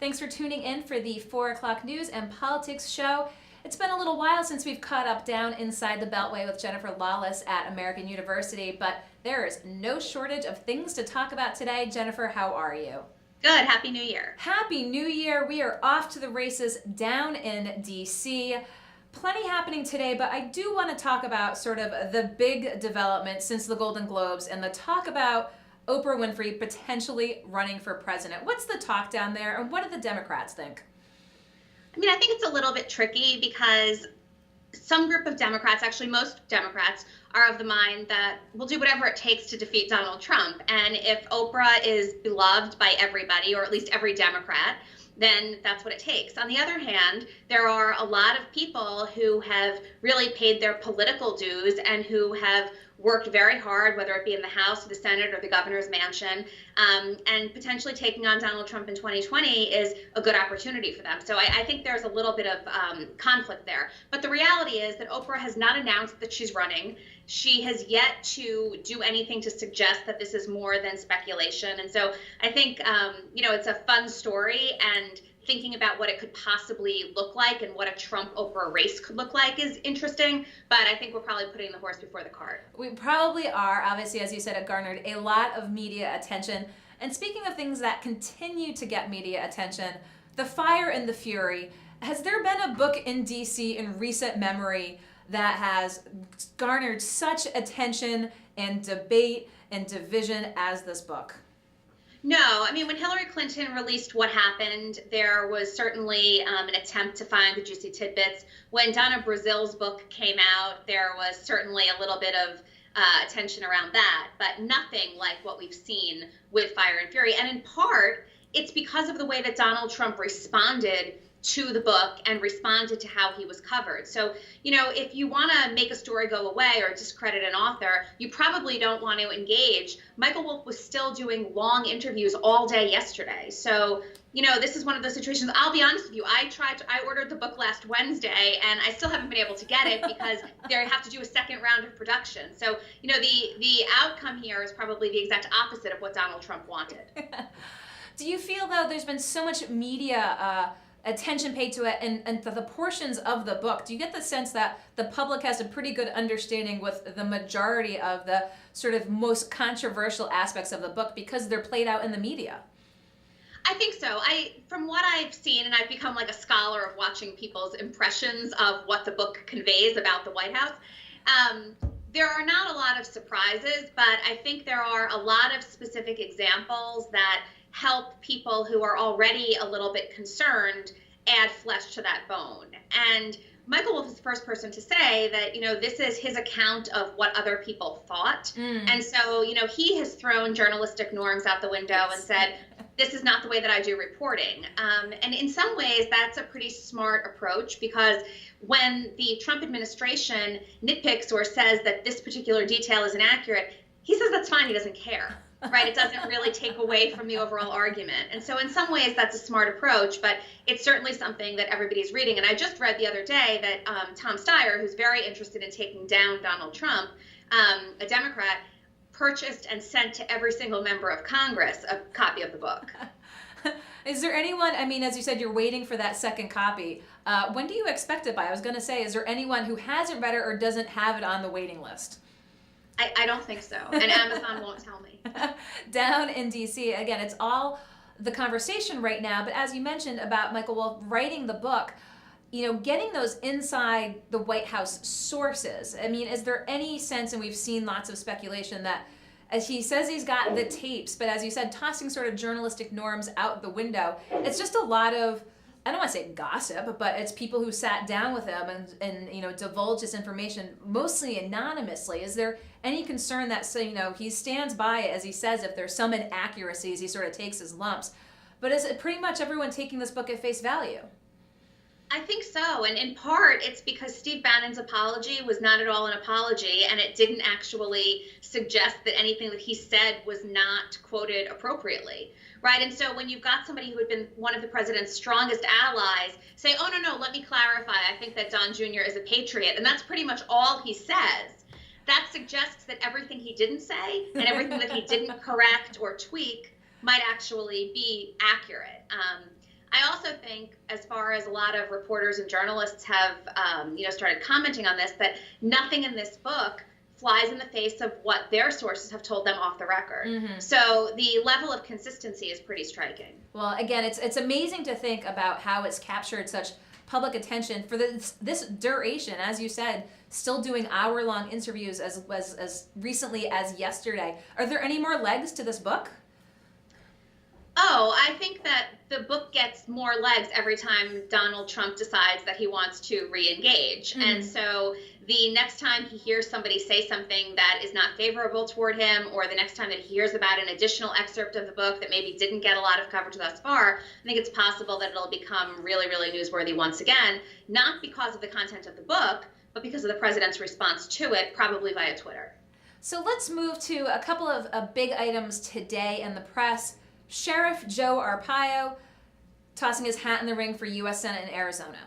Thanks for tuning in for the 4 o'clock news and politics show. It's been a little while since we've caught up down inside the Beltway with Jennifer Lawless at American University, but there is no shortage of things to talk about today. Jennifer, how are you? Good. Happy New Year. Happy New Year. We are off to the races down in D.C. Plenty happening today, but I do want to talk about sort of the big development since the Golden Globes and the talk about Oprah Winfrey potentially running for president. What's the talk down there, and what do the Democrats think? I mean, I think it's a little bit tricky because some group of Democrats, actually most Democrats, are of the mind that we'll do whatever it takes to defeat Donald Trump. And if Oprah is beloved by everybody, or at least every Democrat, then that's what it takes. On the other hand, there are a lot of people who have really paid their political dues and who have worked very hard, whether it be in the House, the Senate, or the governor's mansion, and potentially taking on Donald Trump in 2020 is a good opportunity for them. So I think there's a little bit of conflict there. But the reality is that Oprah has not announced that she's running. She has yet to do anything to suggest that this is more than speculation. And so I think, it's a fun story, and thinking about what it could possibly look like and what a Trump-Oprah race could look like is interesting, but I think we're probably putting the horse before the cart. We probably are. Obviously, as you said, it garnered a lot of media attention. And speaking of things that continue to get media attention, the fire and the fury. Has there been a book in D.C. in recent memory that has garnered such attention and debate and division as this book? No, I mean, when Hillary Clinton released What Happened, there was certainly an attempt to find the juicy tidbits. When Donna Brazil's book came out, there was certainly a little bit of attention around that, but nothing like what we've seen with Fire and Fury. And in part, it's because of the way that Donald Trump responded to the book and responded to how he was covered. So, if you want to make a story go away or discredit an author, you probably don't want to engage. Michael Wolff was still doing long interviews all day yesterday. So, this is one of those situations. I'll be honest with you. I ordered the book last Wednesday, and I still haven't been able to get it because they have to do a second round of production. So, the outcome here is probably the exact opposite of what Donald Trump wanted. Do you feel, though, there's been so much media attention paid to it and the portions of the book, do you get the sense that the public has a pretty good understanding with the majority of the sort of most controversial aspects of the book because they're played out in the media? I think so. From what I've seen, and I've become like a scholar of watching people's impressions of what the book conveys about the White House, there are not a lot of surprises, but I think there are a lot of specific examples that help people who are already a little bit concerned add flesh to that bone. And Michael Wolff is the first person to say that, this is his account of what other people thought. And so, he has thrown journalistic norms out the window and said, this is not the way that I do reporting. And in some ways, that's a pretty smart approach, because when the Trump administration nitpicks or says that this particular detail is inaccurate, he says that's fine, he doesn't care. Right? It doesn't really take away from the overall argument. And so in some ways, that's a smart approach, but it's certainly something that everybody's reading. And I just read the other day that Tom Steyer, who's very interested in taking down Donald Trump, a Democrat, purchased and sent to every single member of Congress a copy of the book. Is there anyone, as you said, you're waiting for that second copy. When do you expect it by? I was going to say, is there anyone who hasn't read it or doesn't have it on the waiting list? I don't think so, and Amazon won't tell me. Down in D.C., again, it's all the conversation right now, but as you mentioned about Michael Wolff writing the book, getting those inside the White House sources, is there any sense, and we've seen lots of speculation, that as he says he's got the tapes, but as you said, tossing sort of journalistic norms out the window, it's just a lot of, I don't want to say gossip, but it's people who sat down with him and divulged this information mostly anonymously. Is there any concern that he stands by it, as he says, if there's some inaccuracies, he sort of takes his lumps? But is it pretty much everyone taking this book at face value? I think so, and in part it's because Steve Bannon's apology was not at all an apology, and it didn't actually suggest that anything that he said was not quoted appropriately. Right. And so when you've got somebody who had been one of the president's strongest allies say, oh, no, let me clarify, I think that Don Jr. is a patriot. And that's pretty much all he says. That suggests that everything he didn't say and everything that he didn't correct or tweak might actually be accurate. I also think, as far as a lot of reporters and journalists have, started commenting on this, that nothing in this book flies in the face of what their sources have told them off the record. Mm-hmm. So the level of consistency is pretty striking. Well, again, it's amazing to think about how it's captured such public attention for this duration. As you said, still doing hour-long interviews as recently as yesterday. Are there any more legs to this book? Oh, I think that the book gets more legs every time Donald Trump decides that he wants to re-engage. Mm-hmm. And so the next time he hears somebody say something that is not favorable toward him, or the next time that he hears about an additional excerpt of the book that maybe didn't get a lot of coverage thus far, I think it's possible that it'll become really, really newsworthy once again, not because of the content of the book, but because of the president's response to it, probably via Twitter. So let's move to a couple of big items today in the press. Sheriff Joe Arpaio tossing his hat in the ring for U.S. Senate in Arizona.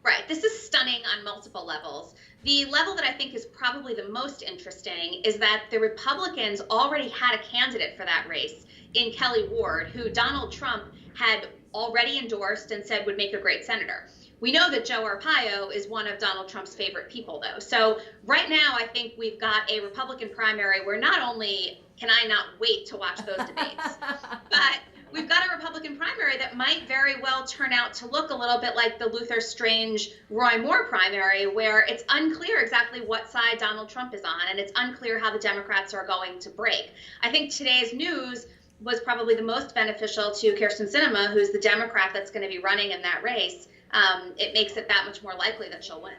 Right. This is stunning on multiple levels. The level that I think is probably the most interesting is that the Republicans already had a candidate for that race in Kelly Ward, who Donald Trump had already endorsed and said would make a great senator. We know that Joe Arpaio is one of Donald Trump's favorite people, though. So right now, I think we've got a Republican primary where not only can I not wait to watch those debates, but we've got a Republican primary that might very well turn out to look a little bit like the Luther Strange Roy Moore primary, where it's unclear exactly what side Donald Trump is on, and it's unclear how the Democrats are going to break. I think today's news was probably the most beneficial to Kyrsten Sinema, who's the Democrat that's going to be running in that race. It makes it that much more likely that she'll win.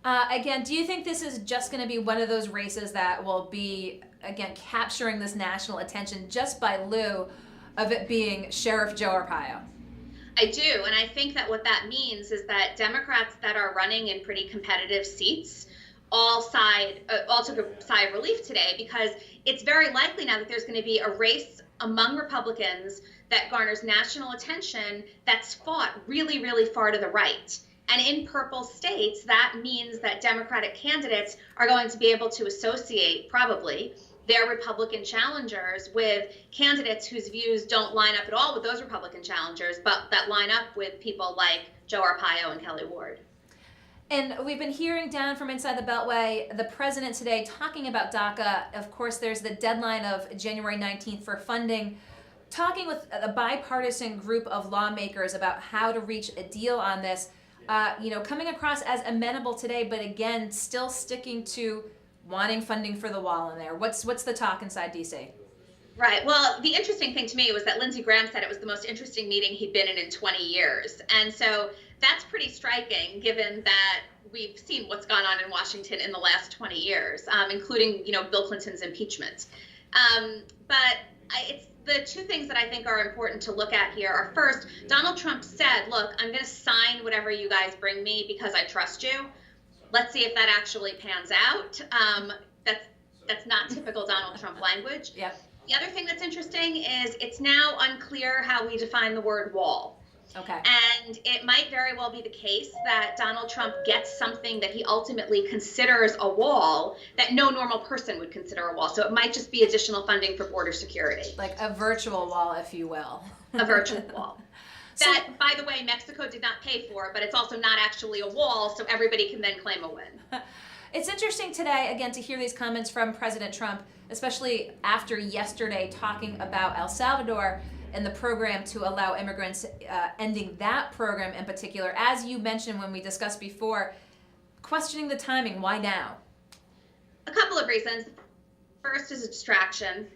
Again, do you think this is just going to be one of those races that will be, again, capturing this national attention just by lieu of it being Sheriff Joe Arpaio? I do, and I think that what that means is that Democrats that are running in pretty competitive seats all took a sigh of relief today, because it's very likely now that there's going to be a race among Republicans that garners national attention that's fought really, really far to the right. And in purple states, that means that Democratic candidates are going to be able to associate, probably, their Republican challengers with candidates whose views don't line up at all with those Republican challengers, but that line up with people like Joe Arpaio and Kelly Ward. And we've been hearing down from inside the Beltway, the president today talking about DACA. Of course, there's the deadline of January 19th for funding, talking with a bipartisan group of lawmakers about how to reach a deal on this. Coming across as amenable today, but again, still sticking to wanting funding for the wall in there. What's the talk inside D.C.? Right. Well, the interesting thing to me was that Lindsey Graham said it was the most interesting meeting he'd been in 20 years. And so that's pretty striking, given that we've seen what's gone on in Washington in the last 20 years, including, Bill Clinton's impeachment. But it's the two things that I think are important to look at here are, first, Donald Trump said, look, I'm going to sign whatever you guys bring me because I trust you. Let's see if that actually pans out. That's not typical Donald Trump language. Yep. The other thing that's interesting is it's now unclear how we define the word wall. Okay. And it might very well be the case that Donald Trump gets something that he ultimately considers a wall that no normal person would consider a wall. So it might just be additional funding for border security. Like a virtual wall, if you will. A virtual wall. That, by the way, Mexico did not pay for, but it's also not actually a wall, so everybody can then claim a win. It's interesting today, again, to hear these comments from President Trump, especially after yesterday talking about El Salvador and the program to allow immigrants, ending that program in particular. As you mentioned when we discussed before, questioning the timing. Why now? A couple of reasons. First is a distraction.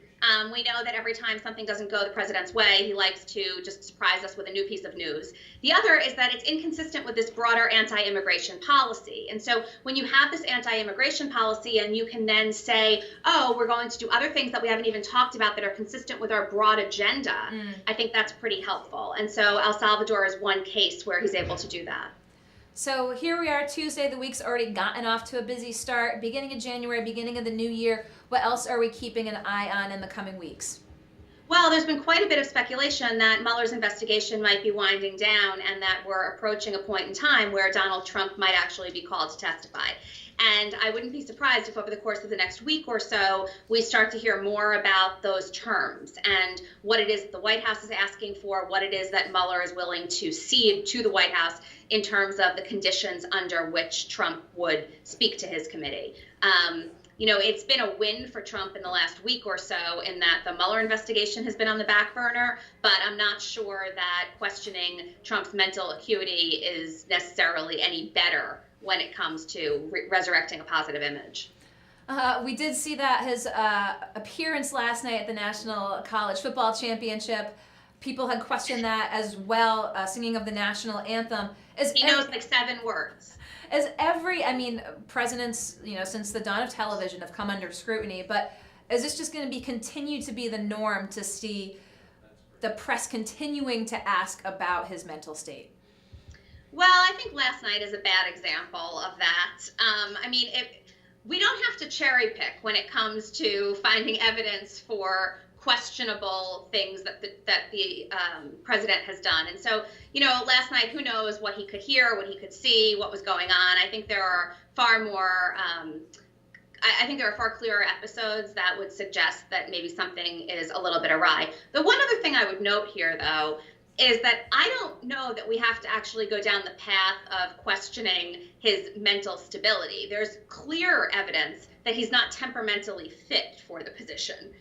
We know that every time something doesn't go the president's way, he likes to just surprise us with a new piece of news. The other is that it's inconsistent with this broader anti-immigration policy. And so when you have this anti-immigration policy and you can then say, oh, we're going to do other things that we haven't even talked about that are consistent with our broad agenda, I think that's pretty helpful. And so El Salvador is one case where he's able to do that. So here we are, Tuesday. The week's already gotten off to a busy start. Beginning of January, beginning of the new year. What else are we keeping an eye on in the coming weeks? Well, there's been quite a bit of speculation that Mueller's investigation might be winding down and that we're approaching a point in time where Donald Trump might actually be called to testify. And I wouldn't be surprised if over the course of the next week or so, we start to hear more about those terms and what it is that the White House is asking for, what it is that Mueller is willing to cede to the White House in terms of the conditions under which Trump would speak to his committee. It's been a win for Trump in the last week or so in that the Mueller investigation has been on the back burner, but I'm not sure that questioning Trump's mental acuity is necessarily any better when it comes to resurrecting a positive image. We did see that his appearance last night at the National College Football Championship, people had questioned that as well, singing of the national anthem. He knows like 7 words. As presidents, since the dawn of television have come under scrutiny, but is this just going to be continue to be the norm to see the press continuing to ask about his mental state? Well, I think last night is a bad example of that. We don't have to cherry pick when it comes to finding evidence for questionable things that the president has done. And so, last night, who knows what he could hear, what he could see, what was going on. I think there are far more, I think there are far clearer episodes that would suggest that maybe something is a little bit awry. The one other thing I would note here, though, is that I don't know that we have to actually go down the path of questioning his mental stability. There's clear evidence that he's not temperamentally fit for the position.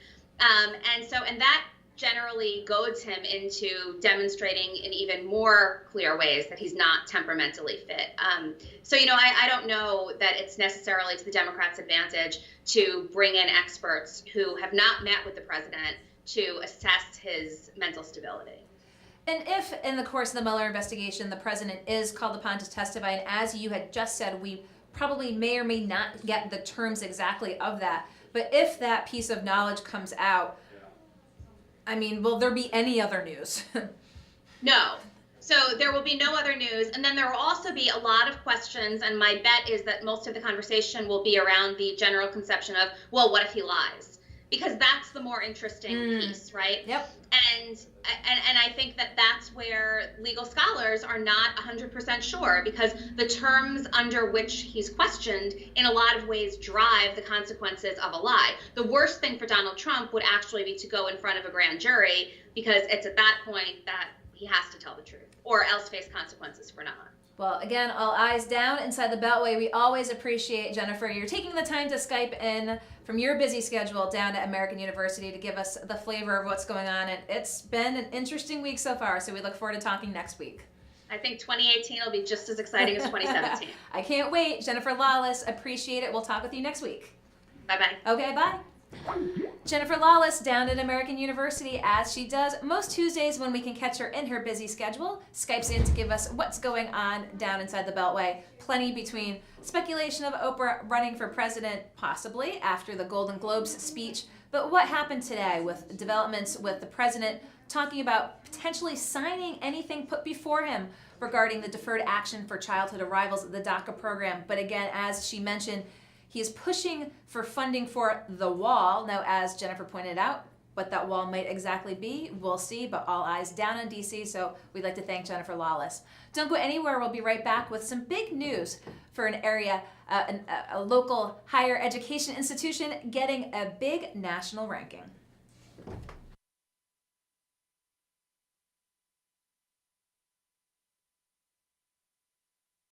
And that generally goads him into demonstrating in even more clear ways that he's not temperamentally fit. I don't know that it's necessarily to the Democrats' advantage to bring in experts who have not met with the president to assess his mental stability. And if, in the course of the Mueller investigation, the president is called upon to testify, and as you had just said, we probably may or may not get the terms exactly of that, but if that piece of knowledge comes out, will there be any other news? No. So there will be no other news. And then there will also be a lot of questions. And my bet is that most of the conversation will be around the general conception of, well, what if he lies? Because that's the more interesting piece, right? Yep. And I think that that's where legal scholars are not 100% sure, because the terms under which he's questioned in a lot of ways drive the consequences of a lie. The worst thing for Donald Trump would actually be to go in front of a grand jury, because it's at that point that he has to tell the truth or else face consequences for not. Well, again, all eyes down inside the Beltway. We always appreciate, Jennifer, you're taking the time to Skype in from your busy schedule down at American University to give us the flavor of what's going on. And it's been an interesting week so far, so we look forward to talking next week. I think 2018 will be just as exciting as 2017. I can't wait. Jennifer Lawless, appreciate it. We'll talk with you next week. Bye-bye. Okay, bye. Jennifer Lawless down at American University, as she does most Tuesdays when we can catch her in her busy schedule, Skypes in to give us what's going on down inside the Beltway. Plenty between speculation of Oprah running for president, possibly, after the Golden Globes speech, but what happened today with developments with the president talking about potentially signing anything put before him regarding the deferred action for childhood arrivals, the DACA program. But again, as she mentioned, he is pushing for funding for the wall. Now, as Jennifer pointed out, what that wall might exactly be, we'll see, but all eyes down on DC, so we'd like to thank Jennifer Lawless. Don't go anywhere. We'll be right back with some big news for an area, a local higher education institution getting a big national ranking.